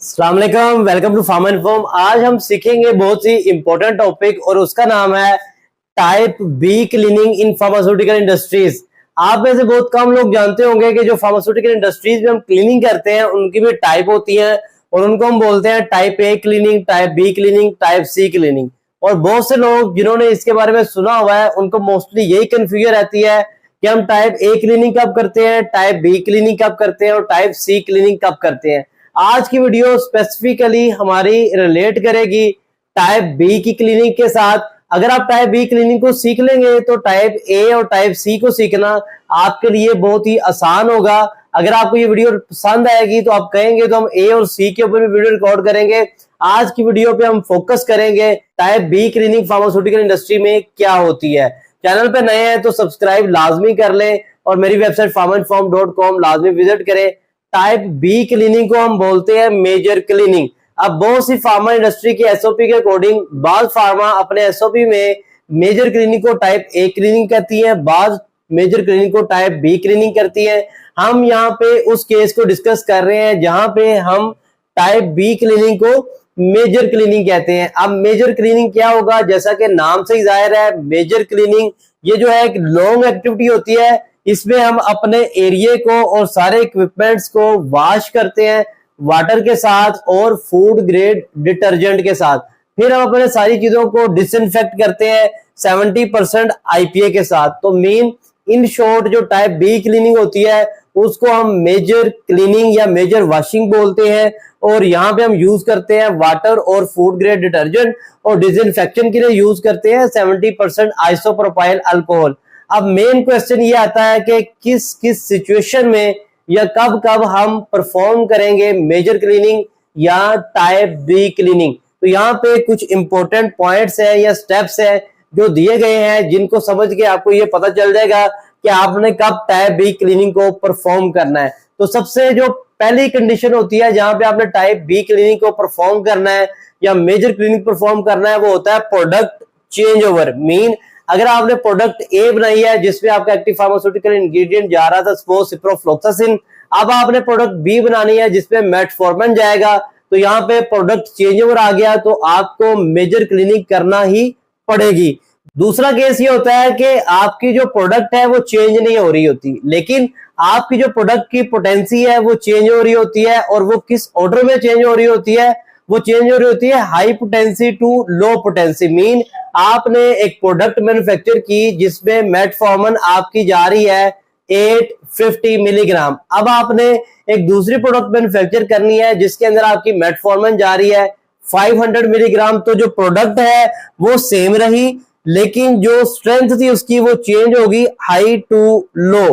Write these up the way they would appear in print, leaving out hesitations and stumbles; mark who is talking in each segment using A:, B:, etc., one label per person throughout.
A: अस्सलाम वालेकुम, welcome to farm and form. आज हम सीखेंगे बहुत ही इंपॉर्टेंट टॉपिक और उसका नाम है type B cleaning in pharmaceutical industries. आप में से बहुत कम लोग जानते होंगे कि जो फार्मास्यूटिकल इंडस्ट्रीज में हम क्लीनिंग करते हैं उनकी भी टाइप होती है और उनको हम बोलते हैं type A cleaning, type B cleaning, type C cleaning. और बहुत से लोग जिन्होंने इसके बारे में सुना हुआ है उनको मोस्टली यही कंफ्यूजन रहती है कि हम टाइप ए क्लीनिंग कब करते हैं, टाइप बी क्लीनिंग कब करते हैं और टाइप सी क्लीनिंग कब करते हैं। आज की वीडियो स्पेसिफिकली हमारी रिलेट करेगी टाइप बी की क्लीनिंग के साथ। अगर आप टाइप बी क्लीनिंग को सीख लेंगे तो टाइप ए और टाइप सी को सीखना आपके लिए बहुत ही आसान होगा। अगर आपको ये वीडियो पसंद आएगी तो आप कहेंगे तो हम ए और सी के ऊपर भी वीडियो रिकॉर्ड करेंगे। आज की वीडियो पे हम फोकस करेंगे type B cleaning pharmaceutical industry में क्या होती है। चैनल पे नए हैं तो सब्सक्राइब लाजमी कर लें और मेरी वेबसाइट farmandfarm.com लाजमी विजिट करें। टाइप बी क्लीनिंग को हम बोलते हैं मेजर क्लीनिंग। अब बहुत सी फार्मा इंडस्ट्री की एसओपी के अकॉर्डिंग बाद फार्मा अपने एसओपी में मेजर क्लीनिंग को टाइप ए क्लीनिंग कहती है, बाद मेजर क्लीनिंग को टाइप बी क्लीनिंग करती है। हम यहाँ पे उस केस को डिस्कस कर रहे हैं जहां पे हम टाइप बी क्लीनिंग को मेजर क्लीनिंग कहते हैं। अब मेजर क्लीनिंग क्या होगा, जैसा कि नाम से ही जाहिर है मेजर क्लीनिंग ये जो है एक लॉन्ग एक्टिविटी होती है। इसमें हम अपने एरिया को और सारे इक्विपमेंट्स को वॉश करते हैं वाटर के साथ और फूड ग्रेड डिटर्जेंट के साथ। फिर हम अपने सारी चीजों को डिसइंफेक्ट करते हैं 70% आईपीए के साथ। तो मेन इन शॉर्ट जो टाइप बी क्लीनिंग होती है उसको हम मेजर क्लीनिंग या मेजर वॉशिंग बोलते हैं। और यहाँ पे हम यूज करते हैं वाटर और फूड ग्रेड डिटर्जेंट और डिसइंफेक्शन के लिए यूज करते हैं 70% आइसोप्रोपाइल अल्कोहल। अब मेन क्वेश्चन ये आता है कि किस किस सिचुएशन में या कब कब हम परफॉर्म करेंगे मेजर क्लीनिंग या टाइप बी क्लीनिंग। तो यहाँ पे कुछ इंपॉर्टेंट पॉइंट्स हैं या स्टेप्स हैं जो दिए गए हैं जिनको समझ के आपको ये पता चल जाएगा कि आपने कब टाइप बी क्लीनिंग को परफॉर्म करना है। तो सबसे जो पहली कंडीशन होती है जहां पे आपने टाइप बी क्लीनिंग को परफॉर्म करना है या मेजर क्लीनिंग परफॉर्म करना है वो होता है प्रोडक्ट चेंज ओवर। मीन अगर आपने प्रोडक्ट ए बनाई है जिसमें आपका एक्टिव फार्मास्यूटिकल इंग्रेडिएंट जा रहा था सपोज सिप्रोफ्लोक्सासिन, अब आपने प्रोडक्ट बी बनानी है जिसमें मेटफॉर्मिन जाएगा, तो यहाँ पे प्रोडक्ट चेंज ओवर आ गया तो आपको मेजर क्लीनिंग करना ही पड़ेगी। दूसरा केस ये होता है कि आपकी जो प्रोडक्ट है वो चेंज नहीं हो रही होती लेकिन आपकी जो प्रोडक्ट की पोटेंसी है वो चेंज हो रही होती है। और वो किस ऑर्डर में चेंज हो रही होती है, वो चेंज हो रही होती है high potency to low potency. Mean आपने एक प्रोडक्ट मैन्युफैक्चर की जिसमें मेटफॉर्मिन आपकी जा रही है 850 मिलीग्राम, अब आपने एक दूसरी प्रोडक्ट मैन्युफैक्चर करनी है जिसके अंदर आपकी मेटफॉर्मिन जा रही है 500 मिलीग्राम। तो जो प्रोडक्ट है वो सेम रही लेकिन जो स्ट्रेंथ थी उसकी वो चेंज होगी हाई टू लो।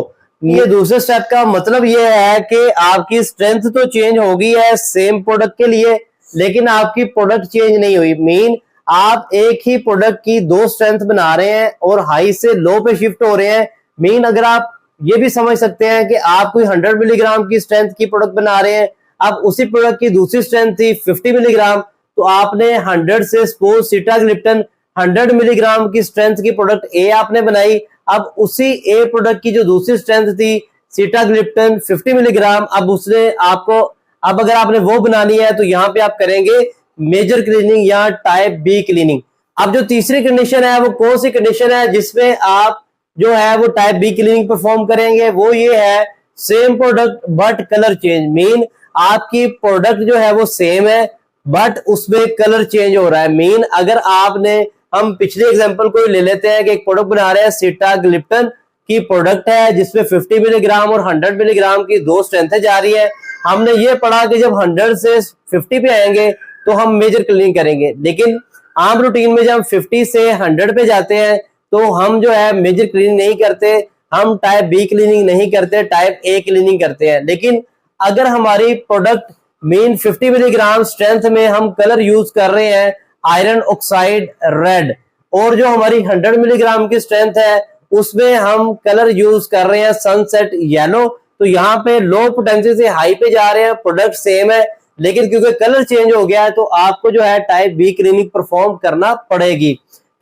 A: ये दूसरे स्टेप का मतलब ये है कि आपकी स्ट्रेंथ तो चेंज होगी है सेम प्रोडक्ट के लिए लेकिन आपकी प्रोडक्ट चेंज नहीं हुई। मीन आप एक ही प्रोडक्ट की दो स्ट्रेंथ बना रहे हैं और हाई से लो पे शिफ्ट हो रहे हैं। मीन अगर आप ये भी समझ सकते हैं कि आप कोई 100 मिलीग्राम की स्ट्रेंथ की प्रोडक्ट बना रहे हैं, अब उसी प्रोडक्ट की दूसरी स्ट्रेंथ थी 50 मिलीग्राम, तो आपने 100 से सपोज सिटाग्लिप्टन 100 मिलीग्राम की स्ट्रेंथ की प्रोडक्ट ए आपने बनाई, अब उसी ए प्रोडक्ट की जो दूसरी स्ट्रेंथ थी सिटाग्लिप्टन 50 मिलीग्राम, अब उसने आपको अब अगर आपने वो बनानी है तो यहाँ पे आप करेंगे मेजर क्लीनिंग या टाइप बी क्लीनिंग। अब जो तीसरी कंडीशन है वो कौन सी कंडीशन है जिसमें आप जो है वो टाइप बी क्लीनिंग परफॉर्म करेंगे, वो ये है same product but colour change. Mean आपकी प्रोडक्ट जो है वो सेम है बट उसमें कलर चेंज हो रहा है। मीन अगर आपने हम पिछले एग्जांपल को ले लेते हैं कि एक प्रोडक्ट बना रहे हैं सिटाग्लिप्टन की प्रोडक्ट है जिसमें 50 मिलीग्राम और 100 मिलीग्राम की दो स्ट्रेंथ जा रही है। हमने ये पढ़ा कि जब 100 से 50 पे आएंगे तो हम मेजर क्लीनिंग करेंगे लेकिन आम रूटीन में जब 50 से 100 पे जाते हैं तो हम जो है मेजर क्लीनिंग नहीं करते, हम टाइप बी क्लीनिंग नहीं करते, टाइप ए क्लीनिंग करते हैं। लेकिन अगर हमारी प्रोडक्ट मीन 50 मिलीग्राम स्ट्रेंथ में हम कलर यूज कर रहे हैं आयरन ऑक्साइड रेड और जो हमारी 100 मिलीग्राम की स्ट्रेंथ है उसमें हम कलर यूज कर रहे हैं सनसेट येलो, तो यहाँ पे लो पोटेंसी से हाई पे जा रहे हैं, प्रोडक्ट सेम है लेकिन क्योंकि कलर चेंज हो गया है तो आपको जो है टाइप बी क्लीनिंग परफॉर्म करना पड़ेगी।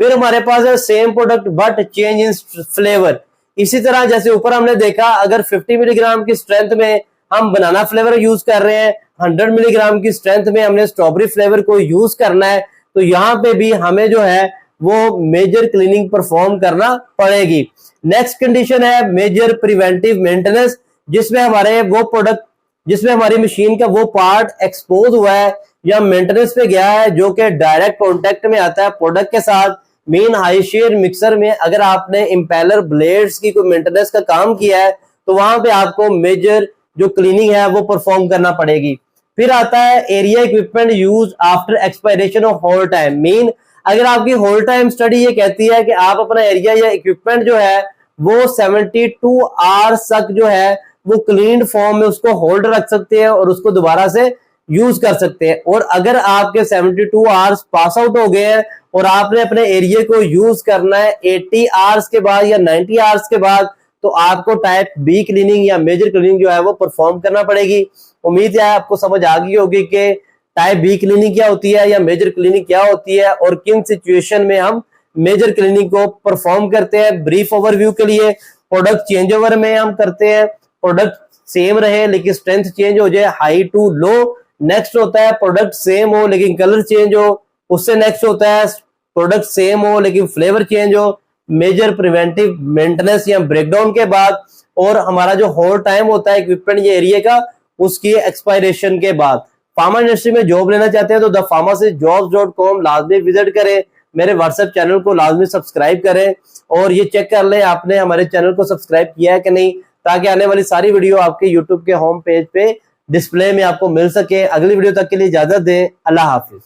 A: फिर हमारे पास है same product but change in flavour. इसी तरह जैसे ऊपर हमने देखा अगर 50 मिलीग्राम की स्ट्रेंथ में हम बनाना फ्लेवर यूज कर रहे हैं, 100 मिलीग्राम की स्ट्रेंथ में हमने स्ट्रॉबेरी फ्लेवर को यूज करना है, तो यहाँ पे भी हमें जो है वो मेजर क्लीनिंग परफॉर्म करना पड़ेगी। नेक्स्ट कंडीशन है मेजर प्रिवेंटिव मेंटेनेंस, जिसमें हमारे वो प्रोडक्ट, जिसमें हमारी मशीन का वो पार्ट एक्सपोज हुआ है या मेंटेनेंस पे गया है जो कि डायरेक्ट कॉन्टेक्ट में आता है प्रोडक्ट के साथ। मेन हाई शेयर मिक्सर में अगर आपने इंपेलर ब्लेड्स की कोई मेंटेनेंस का काम किया है तो वहां पे आपको मेजर जो क्लीनिंग है वो परफॉर्म करना पड़ेगी। फिर आता है area equipment use after expiration of hold time. Mean अगर आपकी होल्ड टाइम स्टडी ये कहती है कि आप अपना एरिया या इक्विपमेंट जो है वो 72 आवर्स तक जो है वो क्लीन फॉर्म में उसको होल्ड रख सकते हैं और उसको दोबारा से यूज कर सकते हैं, और अगर आपके 72 आवर्स पास आउट हो गए हैं और आपने अपने एरिया को यूज करना है 80 आवर्स के बाद या 90 आवर्स के बाद, तो आपको टाइप बी क्लीनिंग या मेजर क्लीनिंग जो है वो परफॉर्म करना पड़ेगी। उम्मीद है आपको समझ आ गई होगी कि टाइप बी क्लीनिंग क्या होती है या मेजर क्लीनिंग क्या होती है और किन सिचुएशन में हम मेजर क्लीनिंग को परफॉर्म करते हैं। ब्रीफ ओवरव्यू के लिए प्रोडक्ट चेंज ओवर में हम करते हैं, प्रोडक्ट सेम रहे लेकिन स्ट्रेंथ चेंज हो जाए हाई टू लो। नेक्स्ट होता है प्रोडक्ट सेम हो लेकिन कलर चेंज हो। उससे नेक्स्ट होता है प्रोडक्ट सेम हो लेकिन फ्लेवर चेंज हो, मेजर प्रिवेंटिव मेंटेनेंस या ब्रेकडाउन के बाद, और हमारा जो होल्ड टाइम होता है इक्विपमेंट या एरिया का उसकी एक्सपायरेशन के बाद। फार्मा इंडस्ट्री में जॉब लेना चाहते हैं तो द pharmacistjobs.com लाजमी विजिट करें, मेरे व्हाट्सएप चैनल को लाजमी सब्सक्राइब करें और ये चेक कर लें आपने हमारे चैनल को सब्सक्राइब किया है कि नहीं, ताकि आने वाली सारी वीडियो आपके यूट्यूब के होम पेज पे डिस्प्ले में आपको मिल सके। अगली वीडियो तक के लिए इजाजत दें, अल्लाह हाफिज।